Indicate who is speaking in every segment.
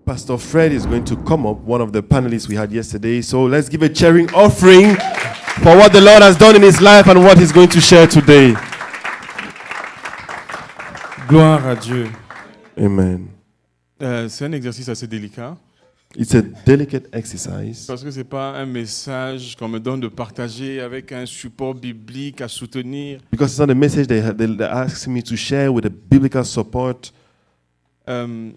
Speaker 1: Pastor Fred is going to come up, one of the panelists we had yesterday. So let's give a cheering offering for what the Lord has done in his life and what he's going to share today.
Speaker 2: Gloire à Dieu.
Speaker 1: Amen.
Speaker 2: C'est un exercice assez délicat.
Speaker 1: It's a delicate exercise
Speaker 2: Parce que ce n'est pas un message qu'on me donne de partager avec un support biblique à soutenir.
Speaker 1: because it's not a message they ask me to share with a biblical support.
Speaker 2: Je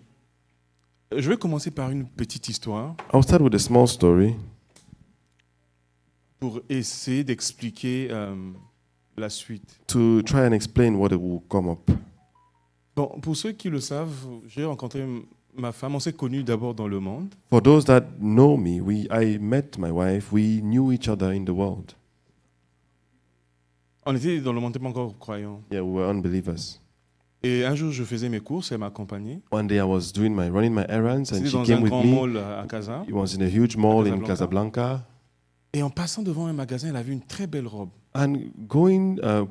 Speaker 2: vais commencer par une petite histoire
Speaker 1: I'll start with a small story
Speaker 2: pour essayer d'expliquer la suite.
Speaker 1: to try and explain what it will come up.
Speaker 2: Bon, pour ceux qui le savent, j'ai rencontré ma femme. On s'est connus d'abord dans le monde.
Speaker 1: For those that know me, I met my wife. We knew each other in the world.
Speaker 2: On était dans le monde, on n'était pas encore croyants.
Speaker 1: Yeah, we were unbelievers.
Speaker 2: Et un jour, je faisais mes courses, elle m'accompagnait.
Speaker 1: One day I was running my errands and
Speaker 2: C'était
Speaker 1: she
Speaker 2: dans un
Speaker 1: came with
Speaker 2: grand
Speaker 1: me.
Speaker 2: mall à Casa.
Speaker 1: It was in a huge mall in
Speaker 2: Casablanca.
Speaker 1: Casablanca.
Speaker 2: Et en passant devant un magasin, elle a vu une très belle robe.
Speaker 1: And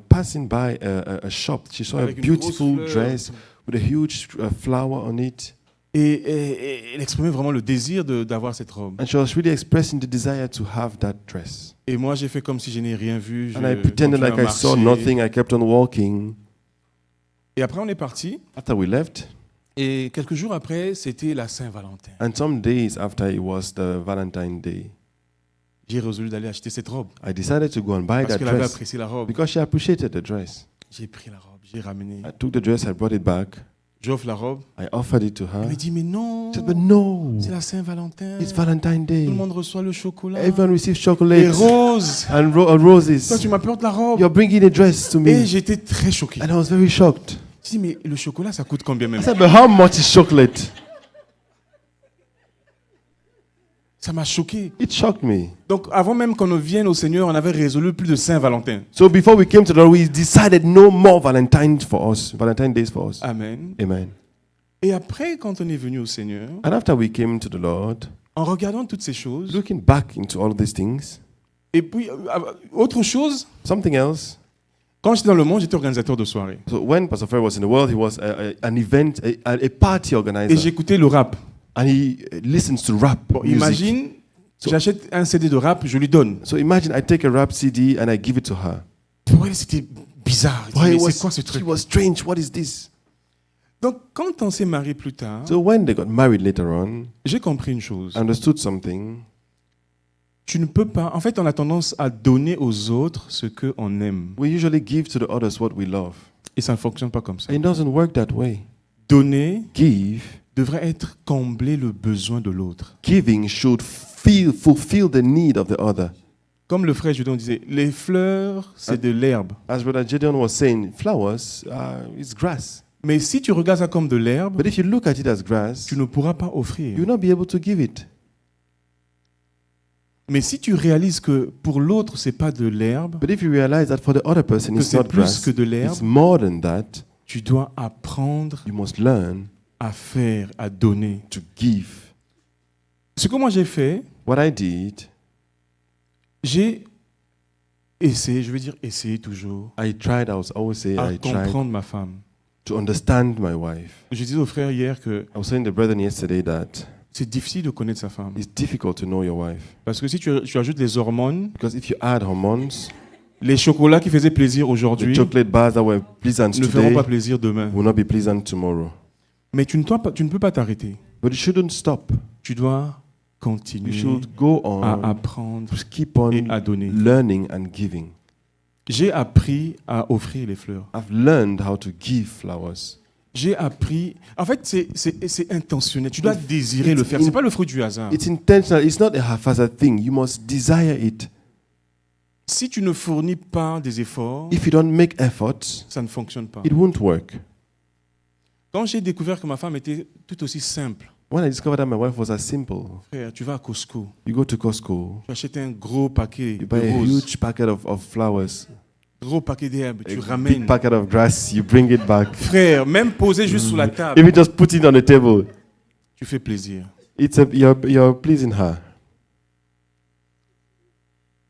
Speaker 1: passing by a shop, she saw a
Speaker 2: Avec une grosse
Speaker 1: beautiful
Speaker 2: fleur.
Speaker 1: dress with a huge flower on it.
Speaker 2: Et elle exprimait vraiment le désir d'avoir cette robe.
Speaker 1: And she was really expressing the desire to have that dress.
Speaker 2: Et moi, j'ai fait comme si je n'ai rien vu.
Speaker 1: And I pretended like I saw nothing. I kept on walking.
Speaker 2: Et après, on est parti.
Speaker 1: After we left,
Speaker 2: Et quelques jours après, c'était la Saint-Valentin.
Speaker 1: and some days after it was the Valentine Day,
Speaker 2: J'ai résolu d'aller acheter cette robe.
Speaker 1: I decided to go and buy
Speaker 2: Parce
Speaker 1: that
Speaker 2: qu'elle avait
Speaker 1: dress
Speaker 2: apprécié la robe.
Speaker 1: because she appreciated the dress.
Speaker 2: J'ai pris la robe, j'ai ramené.
Speaker 1: I took the dress, I brought it back,
Speaker 2: J'offre la robe.
Speaker 1: I offered it to her.
Speaker 2: Elle me dit, mais non,
Speaker 1: She said, but no,
Speaker 2: c'est la Saint-Valentin.
Speaker 1: it's Valentine
Speaker 2: Tout
Speaker 1: Day.
Speaker 2: le monde reçoit le chocolat.
Speaker 1: Everyone receives
Speaker 2: Et
Speaker 1: chocolates
Speaker 2: roses.
Speaker 1: and
Speaker 2: Toi,
Speaker 1: roses.
Speaker 2: tu m'apportes la robe.
Speaker 1: You're bringing a dress to
Speaker 2: Et
Speaker 1: me.
Speaker 2: j'étais très choqué.
Speaker 1: And I was very shocked.
Speaker 2: Je dis, mais le chocolat, ça coûte combien même?
Speaker 1: I said, but how much is chocolate?
Speaker 2: Ça m'a choqué.
Speaker 1: It shocked me.
Speaker 2: Donc, avant même qu'on ne vienne au Seigneur, on avait résolu plus de Saint-Valentin.
Speaker 1: So before we came to the Lord, we decided no more Valentine days for us.
Speaker 2: Amen.
Speaker 1: Amen.
Speaker 2: Et après, quand on est venu au Seigneur,
Speaker 1: And after we came to the Lord,
Speaker 2: en regardant toutes ces choses,
Speaker 1: looking back into all these things,
Speaker 2: et puis, autre chose,
Speaker 1: something else.
Speaker 2: quand j'étais dans le monde, j'étais organisateur de soirée.
Speaker 1: So when Pastor Fred was in the world, he was an event, a party
Speaker 2: Et
Speaker 1: organizer.
Speaker 2: j'écoutais le rap.
Speaker 1: And he listens to rap
Speaker 2: Bon,
Speaker 1: music.
Speaker 2: imagine, j'achète un CD de rap, je lui donne.
Speaker 1: So imagine I take a rap CD and I give it to her.
Speaker 2: Ouais, c'était bizarre. Je dis,
Speaker 1: Why,
Speaker 2: mais c'est quoi ce
Speaker 1: she
Speaker 2: truc?
Speaker 1: was strange. What is this?
Speaker 2: Donc, quand on s'est mariés plus tard,
Speaker 1: So when they got married later on,
Speaker 2: j'ai compris une chose.
Speaker 1: I understood something.
Speaker 2: Tu ne peux pas. En fait, on a tendance à donner aux autres ce qu'on aime.
Speaker 1: We usually give to the others what we love.
Speaker 2: Et ça ne fonctionne pas comme ça.
Speaker 1: It doesn't work that way.
Speaker 2: Donner
Speaker 1: Give,
Speaker 2: devrait être combler le besoin de l'autre.
Speaker 1: giving should fulfill the need of the other.
Speaker 2: Comme le frère Judon disait, les fleurs, c'est de l'herbe.
Speaker 1: As Brother Gideon was saying, flowers is grass.
Speaker 2: Mais si tu regardes ça comme de l'herbe,
Speaker 1: But if you look at it as grass,
Speaker 2: tu ne pourras pas offrir.
Speaker 1: you will not be able to give it.
Speaker 2: Mais si tu réalises que pour l'autre, c'est pas de l'herbe,
Speaker 1: But if you realize that for the other person
Speaker 2: que
Speaker 1: it's
Speaker 2: c'est
Speaker 1: not
Speaker 2: plus
Speaker 1: grass,
Speaker 2: que de
Speaker 1: it's
Speaker 2: l'herbe,
Speaker 1: more than that,
Speaker 2: tu dois apprendre
Speaker 1: you must learn
Speaker 2: à faire, à donner.
Speaker 1: to give.
Speaker 2: Ce que moi j'ai fait,
Speaker 1: What I did,
Speaker 2: j'ai essayé, je veux dire essayé toujours,
Speaker 1: I was always say
Speaker 2: à
Speaker 1: I tried
Speaker 2: comprendre ma femme.
Speaker 1: to understand my wife.
Speaker 2: Je disais au frère hier que
Speaker 1: I was telling the brethren yesterday that
Speaker 2: c'est difficile de connaître sa femme.
Speaker 1: it's difficult to know your wife.
Speaker 2: Parce que si tu ajoutes les hormones,
Speaker 1: Because if you add hormones,
Speaker 2: les chocolats qui faisaient plaisir
Speaker 1: the
Speaker 2: aujourd'hui
Speaker 1: chocolate bars that were pleasant
Speaker 2: ne feront
Speaker 1: today
Speaker 2: pas plaisir demain.
Speaker 1: will not be pleasant tomorrow.
Speaker 2: Mais tu ne peux pas t'arrêter.
Speaker 1: But you shouldn't stop.
Speaker 2: Tu dois
Speaker 1: You
Speaker 2: continuer
Speaker 1: should go
Speaker 2: à
Speaker 1: on,
Speaker 2: apprendre
Speaker 1: to keep on
Speaker 2: et à donner.
Speaker 1: learning and giving.
Speaker 2: J'ai appris à offrir les fleurs.
Speaker 1: I've learned how to give flowers.
Speaker 2: J'ai appris. En fait, c'est intentionnel. Tu dois désirer le faire.
Speaker 1: in-
Speaker 2: C'est pas le fruit du hasard.
Speaker 1: It's intentional. It's not a haphazard thing. You must desire it.
Speaker 2: Si tu ne fournis pas des efforts,
Speaker 1: If you don't make efforts,
Speaker 2: ça ne fonctionne pas.
Speaker 1: it won't work.
Speaker 2: Quand j'ai découvert que ma femme était tout aussi simple,
Speaker 1: When I discovered that my wife was as simple,
Speaker 2: frère, tu vas à Costco,
Speaker 1: you go to Costco,
Speaker 2: tu achètes un gros paquet
Speaker 1: you
Speaker 2: de
Speaker 1: buy a
Speaker 2: roses,
Speaker 1: huge packet of flowers,
Speaker 2: gros paquet d'herbes,
Speaker 1: a
Speaker 2: tu
Speaker 1: big
Speaker 2: ramènes.
Speaker 1: packet of grass, you bring it back.
Speaker 2: Frère, même posé juste sur la table,
Speaker 1: If you just put it on the table,
Speaker 2: tu fais plaisir.
Speaker 1: you're pleasing her.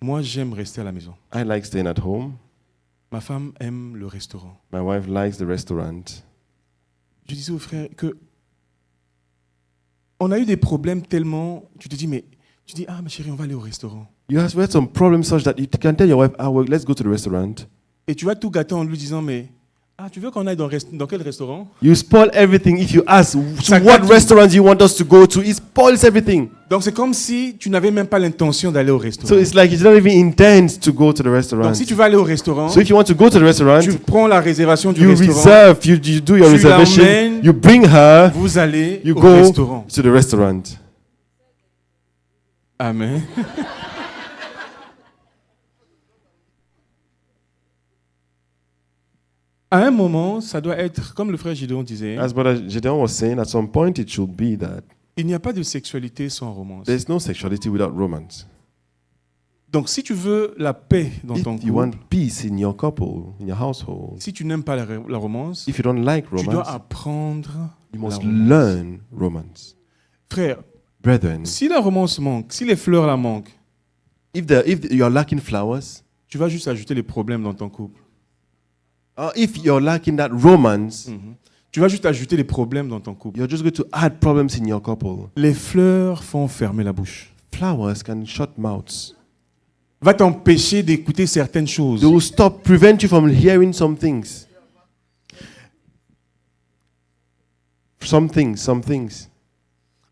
Speaker 2: Moi, j'aime rester à la maison.
Speaker 1: I like staying at home.
Speaker 2: Ma femme aime le restaurant.
Speaker 1: My wife likes the restaurant.
Speaker 2: Je disais au frère que On a eu des problèmes tellement... Tu te dis, ah, ma chérie, on va aller au restaurant.
Speaker 1: You have had some problems such that you can tell your wife, let's go to the restaurant.
Speaker 2: Et tu vas tout gâter en lui disant, tu veux qu'on aille dans quel restaurant?
Speaker 1: You spoil everything if you ask to
Speaker 2: Ça
Speaker 1: what
Speaker 2: gâte-
Speaker 1: restaurant you want us to go to. It spoils everything.
Speaker 2: Donc c'est comme si tu n'avais même pas l'intention d'aller au restaurant.
Speaker 1: So it's like you don't even intend to go to the restaurant.
Speaker 2: Donc si tu vas aller au restaurant,
Speaker 1: So if you want to go to the restaurant,
Speaker 2: tu prends la réservation du
Speaker 1: you
Speaker 2: restaurant,
Speaker 1: reserve, you do your
Speaker 2: Tu
Speaker 1: reservation,
Speaker 2: l'emmènes,
Speaker 1: you bring her,
Speaker 2: vous allez
Speaker 1: you
Speaker 2: au
Speaker 1: go
Speaker 2: restaurant.
Speaker 1: to the restaurant.
Speaker 2: Amen. À un moment, ça doit être, comme le frère Gideon disait,
Speaker 1: As Brother Gideon was saying, at some point it should be that
Speaker 2: il n'y a pas de sexualité sans romance.
Speaker 1: there's no sexuality without romance.
Speaker 2: Donc si tu veux la paix dans
Speaker 1: If
Speaker 2: ton
Speaker 1: you want
Speaker 2: couple,
Speaker 1: peace in your couple, in your household,
Speaker 2: si tu n'aimes pas la romance,
Speaker 1: if you don't like
Speaker 2: tu dois
Speaker 1: romance,
Speaker 2: apprendre
Speaker 1: you
Speaker 2: la
Speaker 1: must
Speaker 2: romance.
Speaker 1: learn romance.
Speaker 2: Frère,
Speaker 1: Brethren,
Speaker 2: si la romance manque, si les fleurs la manquent,
Speaker 1: if you are lacking flowers,
Speaker 2: tu vas juste ajouter les problèmes dans ton couple.
Speaker 1: if you're lacking that romance,
Speaker 2: Tu vas juste ajouter les problèmes dans ton couple.
Speaker 1: you're just going to add problems in your couple.
Speaker 2: Les fleurs font fermer la bouche.
Speaker 1: Flowers can shut mouths.
Speaker 2: Va t'empêcher d'écouter certaines choses.
Speaker 1: They will prevent you from hearing some things. Some things.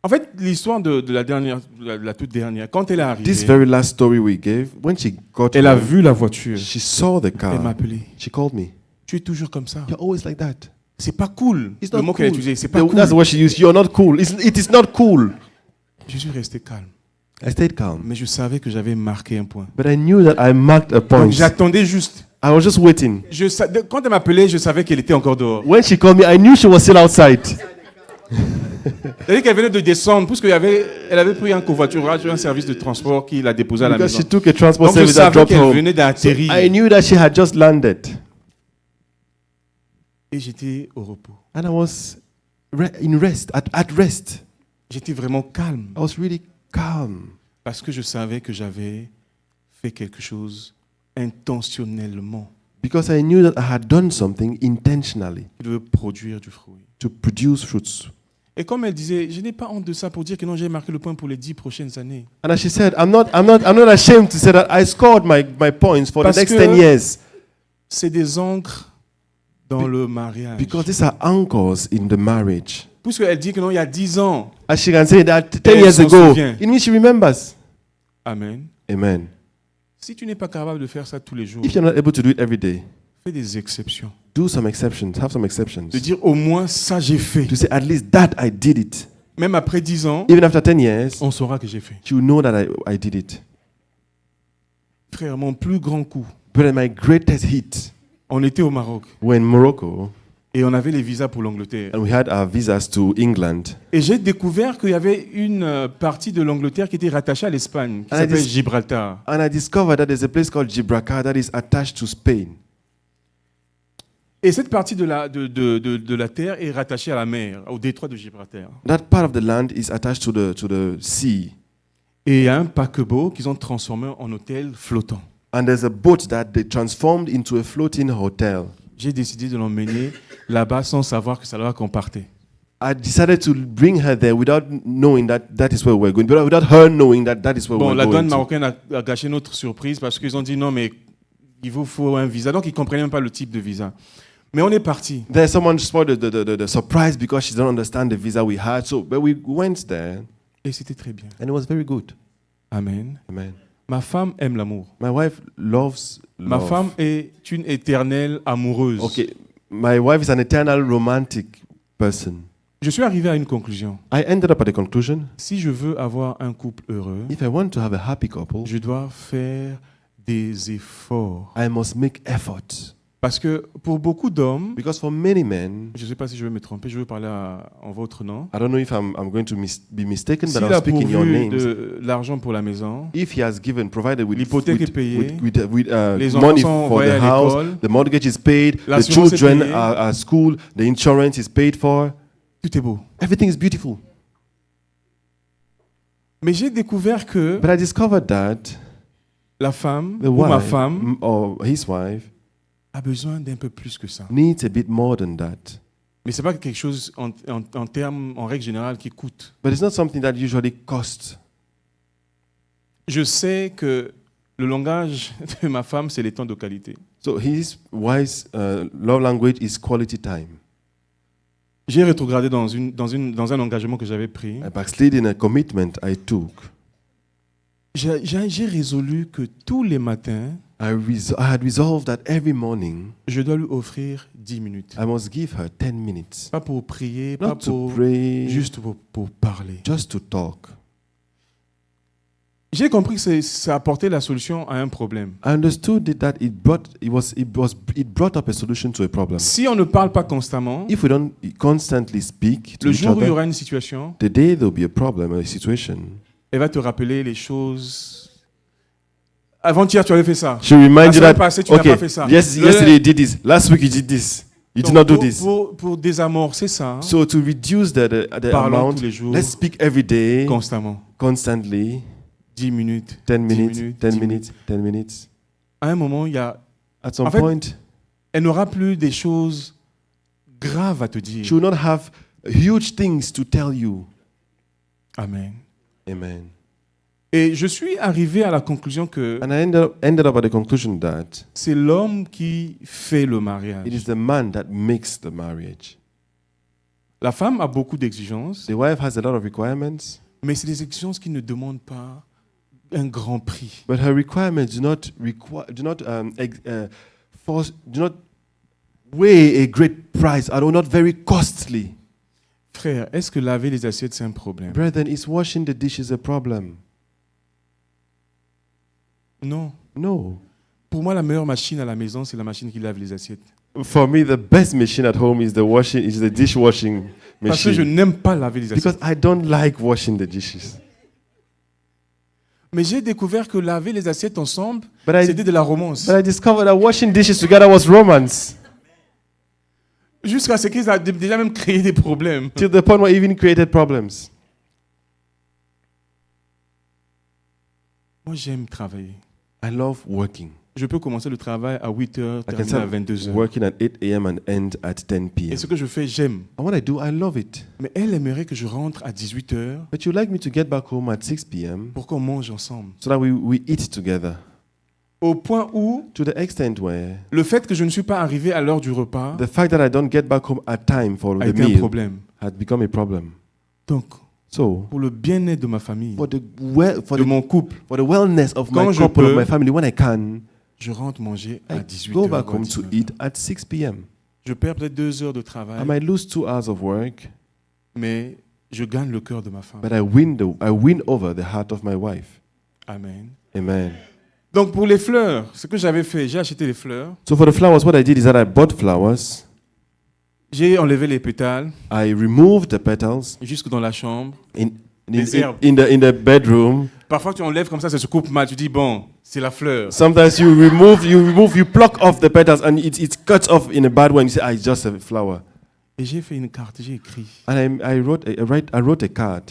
Speaker 2: En fait, l'histoire de la toute dernière, quand elle est arrivée,
Speaker 1: This very last story we gave, when she got
Speaker 2: elle a
Speaker 1: home,
Speaker 2: vu la voiture.
Speaker 1: she saw the
Speaker 2: Elle m'a
Speaker 1: car.
Speaker 2: appelé.
Speaker 1: She called me.
Speaker 2: Tu es toujours comme ça.
Speaker 1: You're always like that.
Speaker 2: C'est pas cool.
Speaker 1: It's
Speaker 2: Le
Speaker 1: not
Speaker 2: mot qu'elle a
Speaker 1: cool.
Speaker 2: utilisé, c'est pas cool.
Speaker 1: That's the word she used. You're not cool. It is not cool.
Speaker 2: Je suis resté calme.
Speaker 1: I stayed calm.
Speaker 2: Mais je savais que j'avais marqué un point.
Speaker 1: But I knew that I marked a point.
Speaker 2: Donc j'attendais juste.
Speaker 1: I was just waiting.
Speaker 2: Quand elle m'appelait, je savais qu'elle était encore dehors.
Speaker 1: When she called me, I knew she was still outside.
Speaker 2: C'est-à-dire qu'elle venait de descendre, puisqu'elle avait pris un covoiturage, un service de transport qui l'a déposée à la
Speaker 1: Because
Speaker 2: maison.
Speaker 1: she took a transport
Speaker 2: Donc je
Speaker 1: service that
Speaker 2: savais
Speaker 1: dropped
Speaker 2: qu'elle
Speaker 1: home.
Speaker 2: venait
Speaker 1: So
Speaker 2: d'atterrir.
Speaker 1: I knew that she had just landed.
Speaker 2: Et j'étais au repos.
Speaker 1: And I was in rest, at rest.
Speaker 2: J'étais vraiment calme.
Speaker 1: I was really calm.
Speaker 2: Parce que je savais que j'avais fait quelque chose intentionnellement
Speaker 1: Because I knew that I had done something intentionally
Speaker 2: qui devait produire du fruit.
Speaker 1: to produce fruits.
Speaker 2: Et comme elle disait, je n'ai pas honte de ça pour dire que non, j'ai marqué le point pour les 10 prochaines années.
Speaker 1: And as she said, I'm not ashamed to say that I scored my points for the
Speaker 2: Parce
Speaker 1: next
Speaker 2: que-
Speaker 1: 10 years.
Speaker 2: C'est des encres dans le mariage.
Speaker 1: Because these are anchors in the marriage.
Speaker 2: Puisqu'elle dit que non, il y a 10 ans.
Speaker 1: As she can say that 10
Speaker 2: Elle
Speaker 1: years
Speaker 2: s'en
Speaker 1: ago,
Speaker 2: souvient.
Speaker 1: it means she remembers.
Speaker 2: Amen.
Speaker 1: Amen.
Speaker 2: Si tu n'es pas capable de faire ça tous les jours,
Speaker 1: If you're not able to do it every day,
Speaker 2: fais des exceptions.
Speaker 1: do some exceptions. Have some exceptions.
Speaker 2: De dire au moins ça j'ai fait.
Speaker 1: To say, at least that I did it.
Speaker 2: Même après 10 ans,
Speaker 1: Even after 10 years,
Speaker 2: on saura que j'ai fait.
Speaker 1: you know that I did it.
Speaker 2: Frère, mon plus grand coup,
Speaker 1: But my greatest hit,
Speaker 2: on était au Maroc
Speaker 1: we're in Morocco,
Speaker 2: et on avait les visas pour l'Angleterre.
Speaker 1: and we had our visas to England.
Speaker 2: Et j'ai découvert qu'il y avait une partie de l'Angleterre qui était rattachée à l'Espagne, qui
Speaker 1: Ah,
Speaker 2: s'appelle
Speaker 1: this-
Speaker 2: Gibraltar.
Speaker 1: And I discovered that there's a place called Gibraltar that is attached to Spain.
Speaker 2: Et cette partie de la terre est rattachée à la mer, au détroit de Gibraltar.
Speaker 1: That part of the land is attached to the sea.
Speaker 2: Et il y a un paquebot qu'ils ont transformé en hôtel flottant.
Speaker 1: And there's a boat that they transformed into a floating hotel.
Speaker 2: J'ai décidé de l'emmener là-bas sans savoir que ça là qu'on partait.
Speaker 1: I decided to bring her there without knowing that that is where we're going, but without her knowing that that is where
Speaker 2: Bon,
Speaker 1: we're
Speaker 2: la
Speaker 1: going
Speaker 2: douane
Speaker 1: to.
Speaker 2: marocaine a gâché notre surprise parce qu'ils ont dit non, mais il vous faut un visa. Donc ils ne comprenaient même pas le type de visa. Mais on est parti.
Speaker 1: There, someone spoiled the surprise because she didn't understand the visa we had. So, but we went there,
Speaker 2: Et c'était très bien.
Speaker 1: and it was very good.
Speaker 2: Amen.
Speaker 1: Amen.
Speaker 2: Ma femme aime l'amour.
Speaker 1: My wife loves
Speaker 2: Ma
Speaker 1: love.
Speaker 2: femme est une éternelle amoureuse.
Speaker 1: Okay, my wife is an eternal romantic person.
Speaker 2: Je suis arrivé à une conclusion.
Speaker 1: I ended up at the conclusion:
Speaker 2: Si je veux avoir un couple heureux,
Speaker 1: if I want to have a happy couple,
Speaker 2: je dois faire des efforts.
Speaker 1: I must make effort.
Speaker 2: Parce que pour beaucoup d'hommes,
Speaker 1: Because for many men,
Speaker 2: je ne sais pas si je vais me tromper, je veux parler en votre nom.
Speaker 1: I don't know if I'm going to be mistaken, but
Speaker 2: S'il
Speaker 1: I'll
Speaker 2: a
Speaker 1: speak in your
Speaker 2: pourvu
Speaker 1: names.
Speaker 2: de l'argent pour la maison,
Speaker 1: If he has provided with
Speaker 2: l'hypothèque est payée, les enfants
Speaker 1: money
Speaker 2: sont
Speaker 1: for
Speaker 2: envoyés
Speaker 1: the
Speaker 2: à
Speaker 1: house,
Speaker 2: l'école,
Speaker 1: the mortgage is paid, the
Speaker 2: l'assurance est
Speaker 1: children
Speaker 2: payée.
Speaker 1: are at school, the insurance is paid for,
Speaker 2: tout est beau.
Speaker 1: everything is beautiful.
Speaker 2: Mais j'ai découvert que
Speaker 1: But I discovered that
Speaker 2: la femme,
Speaker 1: the
Speaker 2: ou ma
Speaker 1: wife
Speaker 2: femme,
Speaker 1: or his wife
Speaker 2: a besoin d'un peu plus que ça.
Speaker 1: needs a bit more than that.
Speaker 2: Mais ce n'est pas quelque chose en termes, en règle générale, qui coûte.
Speaker 1: But it's not something that usually costs.
Speaker 2: Je sais que le langage de ma femme, c'est les temps de qualité.
Speaker 1: So his wife's love language is quality time.
Speaker 2: J'ai rétrogradé dans un engagement que j'avais pris.
Speaker 1: I backslid in a commitment I took.
Speaker 2: J'ai résolu que tous les matins,
Speaker 1: I had resolved that every morning
Speaker 2: je dois lui offrir 10 minutes.
Speaker 1: I must give her 10 minutes.
Speaker 2: Pas pour prier,
Speaker 1: Not
Speaker 2: pas
Speaker 1: to
Speaker 2: pour...
Speaker 1: pray,
Speaker 2: Juste pour parler.
Speaker 1: just to talk.
Speaker 2: J'ai compris que ça apportait la solution à un problème.
Speaker 1: I understood that it brought up a solution to a problem.
Speaker 2: Si on ne parle pas constamment,
Speaker 1: If we don't constantly speak to
Speaker 2: le
Speaker 1: each
Speaker 2: jour où il y
Speaker 1: other,
Speaker 2: aura une situation,
Speaker 1: the day there'll be a problem, a situation,
Speaker 2: elle va te rappeler les choses. Avant-hier, tu avais fait ça.
Speaker 1: she'll remind
Speaker 2: La
Speaker 1: you
Speaker 2: semaine
Speaker 1: that,
Speaker 2: passée, tu n'as
Speaker 1: okay,
Speaker 2: pas fait ça.
Speaker 1: yesterday you did this, last week you did this, you did
Speaker 2: Donc,
Speaker 1: not do
Speaker 2: pour-
Speaker 1: this.
Speaker 2: Pour désamorcer ça, hein,
Speaker 1: So to reduce the
Speaker 2: parlons
Speaker 1: amount,
Speaker 2: tous les jours,
Speaker 1: let's speak every day,
Speaker 2: constamment.
Speaker 1: constantly,
Speaker 2: 10 minutes.
Speaker 1: 10
Speaker 2: 10
Speaker 1: minutes,
Speaker 2: minutes,
Speaker 1: 10
Speaker 2: 10
Speaker 1: minutes, 10 minutes.
Speaker 2: À un moment,
Speaker 1: At some
Speaker 2: En fait,
Speaker 1: point,
Speaker 2: elle n'aura plus des choses graves à te dire.
Speaker 1: she will not have huge things to tell you.
Speaker 2: Amen.
Speaker 1: Amen.
Speaker 2: Et je suis arrivé à la conclusion que
Speaker 1: And I ended up at the conclusion that
Speaker 2: c'est l'homme qui fait le
Speaker 1: it
Speaker 2: mariage.
Speaker 1: is the man that makes the marriage.
Speaker 2: La femme a beaucoup d'exigences,
Speaker 1: The wife has a lot of requirements,
Speaker 2: mais c'est des exigences qui ne demandent pas un grand prix.
Speaker 1: but her requirements do not weigh a great price, are not very costly.
Speaker 2: Frère, est-ce que laver les assiettes, c'est un problème?
Speaker 1: Brethren, is washing the dishes a problem?
Speaker 2: Non.
Speaker 1: No.
Speaker 2: Pour moi, la meilleure machine à la maison, c'est la machine qui lave les assiettes.
Speaker 1: For me, the best machine at home is the dishwashing
Speaker 2: Parce que je
Speaker 1: machine.
Speaker 2: n'aime pas laver les
Speaker 1: Because
Speaker 2: assiettes.
Speaker 1: I don't like washing the dishes.
Speaker 2: Mais j'ai découvert que laver les assiettes ensemble,
Speaker 1: But I,
Speaker 2: c'était de la romance.
Speaker 1: but I discovered that washing dishes together was romance.
Speaker 2: Jusqu'à ce qu'ils aient déjà même créé des problèmes.
Speaker 1: To the point where it even created problems.
Speaker 2: Moi, j'aime travailler.
Speaker 1: I love working.
Speaker 2: Je peux commencer le travail à 8h,
Speaker 1: I can
Speaker 2: terminer à
Speaker 1: start
Speaker 2: 22h.
Speaker 1: working at 8 a.m. and end at 10 p.m.
Speaker 2: Et ce que je fais, j'aime.
Speaker 1: And what I do, I love it.
Speaker 2: Mais elle aimerait que je rentre à 18h
Speaker 1: But you'd like me to get back home at 6 p.m.
Speaker 2: pour qu'on mange ensemble.
Speaker 1: so that we eat together.
Speaker 2: Au point où
Speaker 1: To the extent where
Speaker 2: le fait que je ne suis pas arrivé à l'heure du repas
Speaker 1: the fact that I don't get back home at time for
Speaker 2: a
Speaker 1: the
Speaker 2: été un
Speaker 1: meal
Speaker 2: problème.
Speaker 1: had become a problem.
Speaker 2: Donc,
Speaker 1: So,
Speaker 2: pour le bien-être de ma famille,
Speaker 1: for the
Speaker 2: de mon couple,
Speaker 1: wellness of
Speaker 2: Quand
Speaker 1: my
Speaker 2: je
Speaker 1: couple, of
Speaker 2: peux,
Speaker 1: my family, when I can,
Speaker 2: je rentre manger à
Speaker 1: I
Speaker 2: 18h.
Speaker 1: go back
Speaker 2: ou à
Speaker 1: home to
Speaker 2: 19h.
Speaker 1: eat at 6 p.m.
Speaker 2: Je perds peut-être 2 heures de travail,
Speaker 1: I might lose 2 hours of work,
Speaker 2: mais je gagne le cœur de ma femme.
Speaker 1: but I win over the heart of my wife.
Speaker 2: Amen.
Speaker 1: Amen.
Speaker 2: Donc pour les fleurs, ce que j'avais fait, j'ai acheté les fleurs,
Speaker 1: So for the flowers, what I did is that I bought flowers.
Speaker 2: j'ai enlevé les pétales
Speaker 1: I removed the petals
Speaker 2: jusque dans la chambre.
Speaker 1: in
Speaker 2: Les herbes.
Speaker 1: in the bedroom.
Speaker 2: Parfois tu enlèves comme ça se coupe mal, tu dis bon, c'est la fleur.
Speaker 1: Sometimes you pluck off the petals and it cuts off in a bad way. And you say, it's just a flower.
Speaker 2: Et j'ai fait une carte, j'ai écrit.
Speaker 1: And I wrote a card.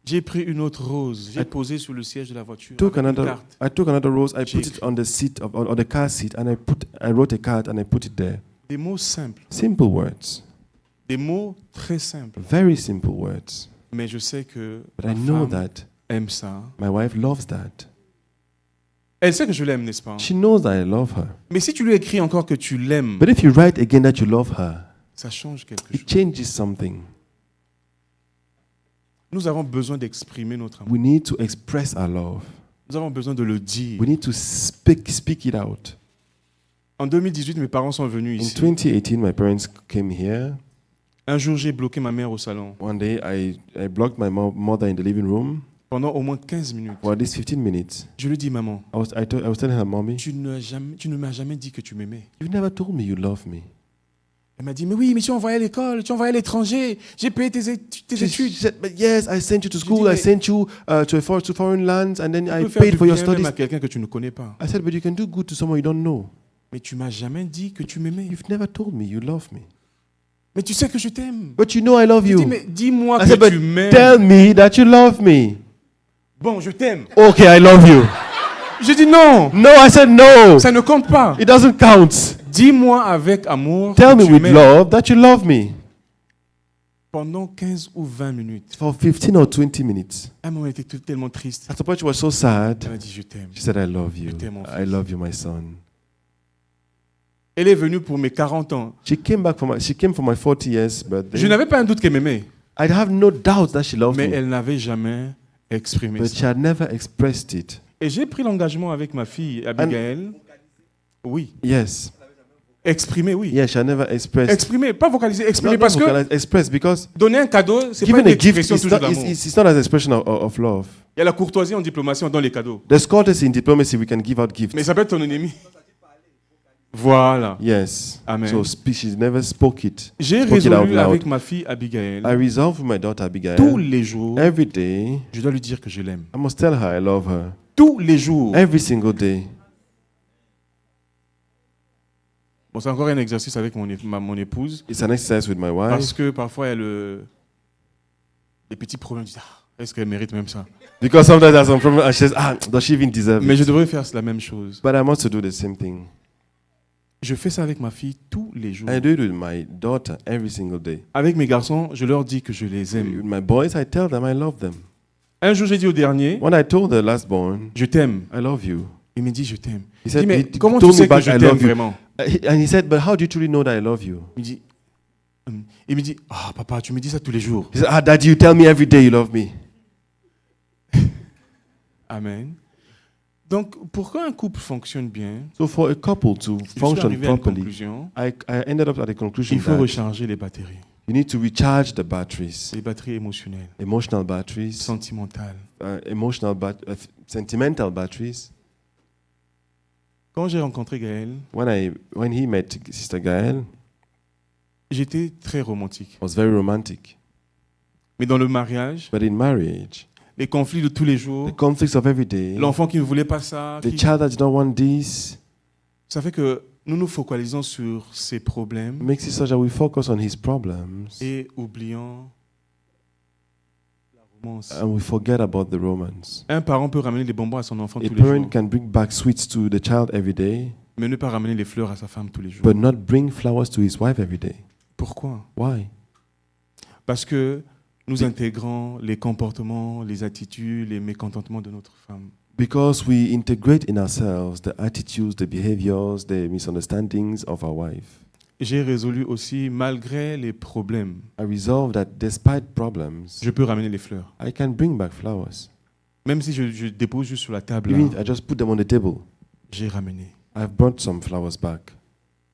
Speaker 2: J'ai pris une autre rose, j'ai posé sur le siège de la voiture.
Speaker 1: Took
Speaker 2: avec une
Speaker 1: another.
Speaker 2: carte.
Speaker 1: I took another rose. I put
Speaker 2: J'ai
Speaker 1: it on the seat on the car seat, and I wrote a card and I put it there.
Speaker 2: Des mots simples,
Speaker 1: Simple words,
Speaker 2: des mots très simples.
Speaker 1: very simple words.
Speaker 2: Mais je sais que
Speaker 1: But
Speaker 2: ma
Speaker 1: I know
Speaker 2: femme
Speaker 1: that
Speaker 2: aime ça.
Speaker 1: my wife loves that.
Speaker 2: Elle sait que je l'aime, n'est-ce pas?
Speaker 1: She knows that I love her.
Speaker 2: Mais si tu lui écris encore que tu l'aimes,
Speaker 1: But if you write again that you love her,
Speaker 2: ça change quelque chose.
Speaker 1: it changes something.
Speaker 2: Nous avons besoin d'exprimer notre amour.
Speaker 1: We need to express our love.
Speaker 2: Nous avons besoin de le dire.
Speaker 1: We need to speak it out.
Speaker 2: En 2018, mes parents sont venus
Speaker 1: In
Speaker 2: ici.
Speaker 1: 2018, my parents came here.
Speaker 2: Un jour, j'ai bloqué ma mère au salon.
Speaker 1: One day, I blocked my mother in the living room
Speaker 2: Pendant au moins 15 minutes.
Speaker 1: for at least 15 minutes.
Speaker 2: Je lui dis, maman,
Speaker 1: I was telling her, Mommy,
Speaker 2: tu ne m'as jamais dit que tu m'aimais.
Speaker 1: you've never told me you love me.
Speaker 2: Elle m'a dit, mais oui, mais tu envoyais à l'école, tu envoyais à l'étranger, j'ai payé tes
Speaker 1: She
Speaker 2: études.
Speaker 1: said, but yes, I sent you to school,
Speaker 2: dit,
Speaker 1: I
Speaker 2: mais-
Speaker 1: sent you to foreign lands, and then
Speaker 2: Tu
Speaker 1: I
Speaker 2: peux faire
Speaker 1: paid
Speaker 2: du
Speaker 1: for your
Speaker 2: bien même
Speaker 1: studies.
Speaker 2: à quelqu'un que tu ne connais pas.
Speaker 1: I said, but you can do good to someone you don't know.
Speaker 2: Mais tu m'as jamais dit que tu m'aimais.
Speaker 1: You've never told me you love me.
Speaker 2: Mais tu sais que je t'aime.
Speaker 1: But you know I love
Speaker 2: Je dis,
Speaker 1: you.
Speaker 2: mais dis-moi
Speaker 1: I
Speaker 2: que
Speaker 1: said,
Speaker 2: tu
Speaker 1: but
Speaker 2: m'aimes.
Speaker 1: tell me that you love me.
Speaker 2: Bon, je t'aime.
Speaker 1: Okay, I love you.
Speaker 2: Je dis non,
Speaker 1: No, I said no.
Speaker 2: ça ne compte pas.
Speaker 1: It doesn't count.
Speaker 2: Dis-moi avec amour
Speaker 1: Tell
Speaker 2: que
Speaker 1: me
Speaker 2: tu
Speaker 1: with
Speaker 2: m'aimes.
Speaker 1: love that you love me.
Speaker 2: pendant 15 ou 20 minutes.
Speaker 1: For 15 or 20 minutes.
Speaker 2: À un moment, elle était tellement triste.
Speaker 1: At the point she was so sad.
Speaker 2: Elle m'a dit, je t'aime.
Speaker 1: She said, I love you.
Speaker 2: Je t'aime, mon
Speaker 1: I
Speaker 2: fils.
Speaker 1: love you, my son.
Speaker 2: Elle est venue pour mes 40 ans.
Speaker 1: She came for my 40 years birthday.
Speaker 2: Je n'avais pas un doute qu'elle m'aimait,
Speaker 1: I have no doubt that she loved
Speaker 2: mais
Speaker 1: me.
Speaker 2: elle n'avait jamais exprimé
Speaker 1: But
Speaker 2: ça.
Speaker 1: she had never expressed it.
Speaker 2: Et j'ai pris l'engagement avec ma fille, Abigail. Oui.
Speaker 1: Yes.
Speaker 2: Exprimer, oui.
Speaker 1: Yeah, she had never expressed.
Speaker 2: Exprimer, pas vocaliser, exprimer.
Speaker 1: Not
Speaker 2: Parce que
Speaker 1: vocalize, express, because
Speaker 2: donner un cadeau, c'est pas
Speaker 1: giving
Speaker 2: une
Speaker 1: a gift
Speaker 2: expression
Speaker 1: is
Speaker 2: toujours
Speaker 1: not,
Speaker 2: d'amour.
Speaker 1: it's not an expression of love.
Speaker 2: Il y a la courtoisie en diplomatie, on donne les cadeaux.
Speaker 1: There's courtesy in diplomacy, we can give out gifts.
Speaker 2: Mais ça peut être ton ennemi. Voilà.
Speaker 1: Yes.
Speaker 2: Amen.
Speaker 1: So she never spoke it.
Speaker 2: J'ai
Speaker 1: Spoke it out
Speaker 2: résolu
Speaker 1: loud.
Speaker 2: avec ma fille Abigail,
Speaker 1: I resolved with my daughter Abigail.
Speaker 2: tous les jours,
Speaker 1: Every day,
Speaker 2: je dois lui dire que je l'aime.
Speaker 1: I must tell her I love her.
Speaker 2: Tous les jours.
Speaker 1: Every single day.
Speaker 2: Bon, c'est encore un exercice avec mon épouse,
Speaker 1: It's an exercise with my wife.
Speaker 2: parce que parfois, elle a des petits problèmes. Je dis, est-ce qu'elle mérite même ça?
Speaker 1: Because sometimes there's some problem and she says, does she even deserve
Speaker 2: Mais je
Speaker 1: it?
Speaker 2: devrais faire la même chose.
Speaker 1: But I must do the same thing.
Speaker 2: Je fais ça avec ma fille tous les jours.
Speaker 1: I do it with my daughter every single day.
Speaker 2: Avec mes garçons, je leur dis que je les
Speaker 1: With
Speaker 2: aime.
Speaker 1: my boys, I tell them I love them.
Speaker 2: Un jour, j'ai dit au dernier,
Speaker 1: When I told the last born,
Speaker 2: je t'aime.
Speaker 1: I love you,
Speaker 2: Il me dit, je t'aime.
Speaker 1: He
Speaker 2: Je
Speaker 1: said,
Speaker 2: dis, mais
Speaker 1: he
Speaker 2: comment
Speaker 1: told
Speaker 2: tu
Speaker 1: me
Speaker 2: sais que
Speaker 1: back,
Speaker 2: je
Speaker 1: I
Speaker 2: t'aime
Speaker 1: love you.
Speaker 2: vraiment?
Speaker 1: And he said, but how do you truly know that I love you?
Speaker 2: Il me dit, papa, tu me dis ça tous les jours.
Speaker 1: He said, Daddy, you tell me every day you love me.
Speaker 2: Amen. Donc, pour qu'un couple fonctionne bien,
Speaker 1: So for a couple to
Speaker 2: je suis
Speaker 1: function
Speaker 2: arrivé à une
Speaker 1: properly,
Speaker 2: conclusion.
Speaker 1: I ended up at the conclusion
Speaker 2: Il faut
Speaker 1: that
Speaker 2: recharger les batteries.
Speaker 1: you need to recharge the batteries,
Speaker 2: Les batteries émotionnelles,
Speaker 1: emotional batteries,
Speaker 2: sentimentales.
Speaker 1: sentimental batteries.
Speaker 2: Quand j'ai rencontré Gaël,
Speaker 1: When he met Sister Gael,
Speaker 2: j'étais très romantique.
Speaker 1: it was very romantic.
Speaker 2: Mais dans le mariage,
Speaker 1: But in marriage,
Speaker 2: les conflits de tous les
Speaker 1: the
Speaker 2: jours,
Speaker 1: conflicts of every day,
Speaker 2: l'enfant qui ne voulait pas ça,
Speaker 1: the child that did not want this,
Speaker 2: ça fait que nous nous focalisons sur ses problèmes
Speaker 1: makes it such that we focus on his problems
Speaker 2: et oublions la romance.
Speaker 1: and we forget about the romance.
Speaker 2: Un parent peut ramener des bonbons à son enfant
Speaker 1: A
Speaker 2: tous les
Speaker 1: parent
Speaker 2: jours,
Speaker 1: can bring back sweets to the child every day,
Speaker 2: mais ne pas ramener les fleurs à sa femme tous les jours.
Speaker 1: but not bring flowers to his wife every day.
Speaker 2: Pourquoi?
Speaker 1: Why?
Speaker 2: Parce que nous intégrons les comportements, les attitudes, les mécontentements de notre femme.
Speaker 1: Because we integrate in ourselves the attitudes, the behaviors, the misunderstandings of our wife.
Speaker 2: J'ai résolu aussi, malgré les problèmes,
Speaker 1: I resolved that despite problems,
Speaker 2: je peux ramener les fleurs.
Speaker 1: I can bring back flowers.
Speaker 2: Même si je dépose juste sur la table,
Speaker 1: Even
Speaker 2: là,
Speaker 1: if I just put them on the table,
Speaker 2: j'ai ramené.
Speaker 1: I've brought some flowers back.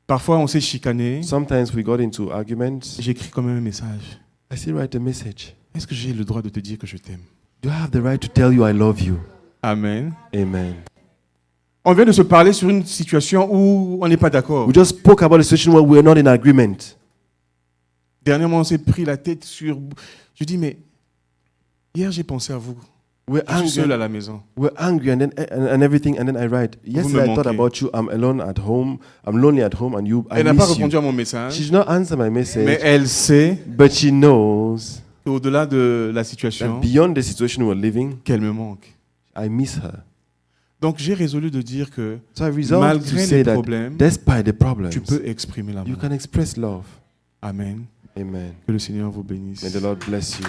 Speaker 2: Parfois, on s'est chicané.
Speaker 1: Sometimes we got into arguments.
Speaker 2: J'écris quand même un message.
Speaker 1: I still write a message.
Speaker 2: Est-ce que j'ai le droit de te dire que je t'aime?
Speaker 1: Do I have the right to tell you I love you?
Speaker 2: Amen.
Speaker 1: Amen.
Speaker 2: On vient de se parler sur une situation où on n'est pas d'accord.
Speaker 1: We just spoke about a situation where we're not in agreement.
Speaker 2: Dernièrement, on s'est pris la tête sur... Je dis, mais hier, j'ai pensé à vous.
Speaker 1: We're
Speaker 2: Je suis seul
Speaker 1: angry.
Speaker 2: à la maison.
Speaker 1: We're angry and everything, and then I write. Yesterday I thought
Speaker 2: manquez.
Speaker 1: about you. I'm alone at home. I'm lonely at home, and you. I
Speaker 2: Elle n'a pas
Speaker 1: miss you.
Speaker 2: répondu à mon message,
Speaker 1: She did not answer my
Speaker 2: mais
Speaker 1: message,
Speaker 2: elle sait,
Speaker 1: but she knows
Speaker 2: au-delà de la
Speaker 1: that
Speaker 2: situation,
Speaker 1: beyond the situation we're living,
Speaker 2: qu'elle me manque.
Speaker 1: I miss her.
Speaker 2: Donc, j'ai résolu de dire que
Speaker 1: So I resolved to
Speaker 2: malgré
Speaker 1: say
Speaker 2: les
Speaker 1: that
Speaker 2: problèmes,
Speaker 1: despite the problems,
Speaker 2: tu peux exprimer
Speaker 1: you
Speaker 2: l'amour.
Speaker 1: can express love.
Speaker 2: Amen.
Speaker 1: Amen.
Speaker 2: Que le Seigneur vous bénisse.
Speaker 1: May the Lord bless you.